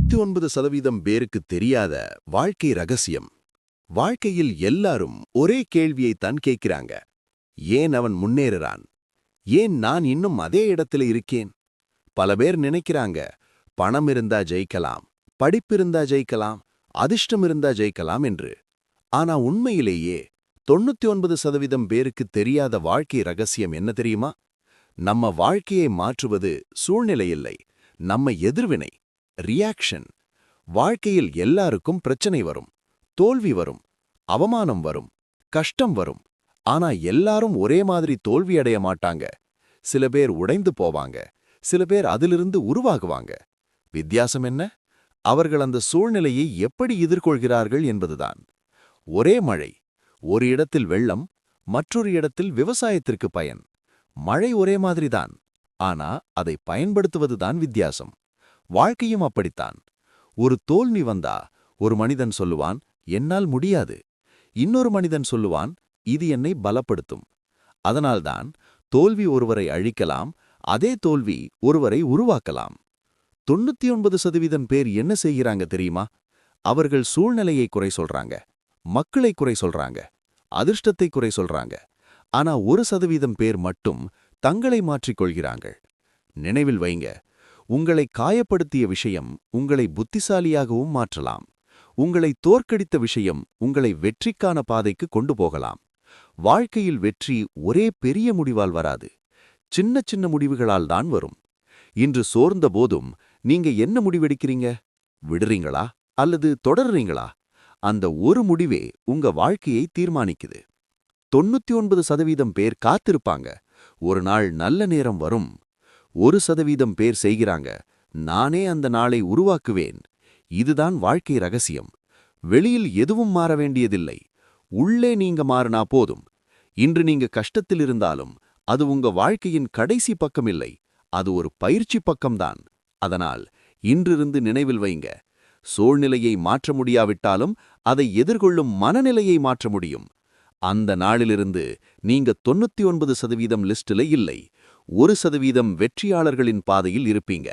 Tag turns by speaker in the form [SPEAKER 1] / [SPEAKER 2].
[SPEAKER 1] 99% பேருக்கு தெரியாத வாழ்க்கை ரகசியம். வாழ்க்கையில் எல்லாரும் ஒரே கேள்வியைத்தான் கேட்கிறாங்க. ஏன் அவன் முன்னேறுறான்? ஏன் நான் இன்னும் அதே இடத்துல இருக்கேன்? பல பேர் நினைக்கிறாங்க, பணம் இருந்தா ஜெயிக்கலாம், படிப்பிருந்தா ஜெயிக்கலாம், அதிர்ஷ்டம் இருந்தா ஜெயிக்கலாம் என்று. ஆனா உண்மையிலேயே 99% பேருக்கு தெரியாத வாழ்க்கை ரகசியம் என்ன தெரியுமா? நம்ம வாழ்க்கையை மாற்றுவது சூழ்நிலை இல்லை, நம்ம எதிர்வினை, ரியாக்ஷன். வாழ்க்கையில் எல்லாருக்கும் பிரச்சனை வரும், தோல்வி வரும், அவமானம் வரும், கஷ்டம் வரும். ஆனா எல்லாரும் ஒரே மாதிரி தோல்வி அடைய மாட்டாங்க. சில பேர் உடைந்து போவாங்க, சில பேர் அதிலிருந்து உருவாகுவாங்க. வித்தியாசம் என்ன? அவர்கள் அந்த சூழ்நிலையை எப்படி எதிர்கொள்கிறார்கள் என்பதுதான். ஒரே மழை, ஒரு இடத்தில் வெள்ளம், மற்றொரு இடத்தில் விவசாயத்திற்கு பயன். மழை ஒரே மாதிரிதான், ஆனா அதை பயன்படுத்துவதுதான் வித்தியாசம். வாழ்க்கையும் அப்படித்தான். ஒரு தோல்வி வந்தா ஒரு மனிதன் சொல்லுவான், என்னால் முடியாது. இன்னொரு மனிதன் சொல்லுவான், இது என்னை பலப்படுத்தும். அதனால்தான் தோல்வி ஒருவரை அழிக்கலாம், அதே தோல்வி ஒருவரை உருவாக்கலாம். 99% பேர் என்ன செய்கிறாங்க தெரியுமா? அவர்கள் சூழ்நிலையை குறை சொல்றாங்க, மக்களை குறை சொல்றாங்க, அதிர்ஷ்டத்தை குறை சொல்றாங்க. ஆனா 1% பேர் மட்டும் தங்களை மாற்றிக்கொள்கிறாங்க. நினைவில் வைங்க, உங்களை காயப்படுத்திய விஷயம் உங்களை புத்திசாலியாகவும் மாற்றலாம். உங்களை தோற்கடித்த விஷயம் உங்களை வெற்றிக்கான பாதைக்கு கொண்டு போகலாம். வாழ்க்கையில் வெற்றி ஒரே பெரிய முடிவால் வராது, சின்ன சின்ன முடிவுகளால் தான் வரும். இன்று சோர்ந்த போதும் நீங்க என்ன முடிவெடுக்கிறீங்க? விடுறீங்களா அல்லது தொடர்றீங்களா? அந்த ஒரு முடிவே உங்க வாழ்க்கையை தீர்மானிக்குது. 99% பேர் காத்திருப்பாங்க, ஒரு நாள் நல்ல நேரம் வரும். 1% பேர் செய்கிறாங்க, நானே அந்த நாளை உருவாக்குவேன். இதுதான் வாழ்க்கை ரகசியம். வெளியில் எதுவும் மாற வேண்டியதில்லை, உள்ளே நீங்க மாறினா போதும். இன்று நீங்க கஷ்டத்தில் இருந்தாலும் அது உங்க வாழ்க்கையின் கடைசி பக்கம் இல்லை, அது ஒரு பயிற்சி பக்கம்தான். அதனால் இன்றிருந்து நினைவில் வைங்க, சூழ்நிலையை மாற்ற முடியாவிட்டாலும் அதை எதிர்கொள்ளும் மனநிலையை மாற்ற முடியும். அந்த நாளிலிருந்து நீங்க 99% லிஸ்டில் இல்லை, 1% வெற்றியாளர்களின் பாதையில் இருப்பீங்க.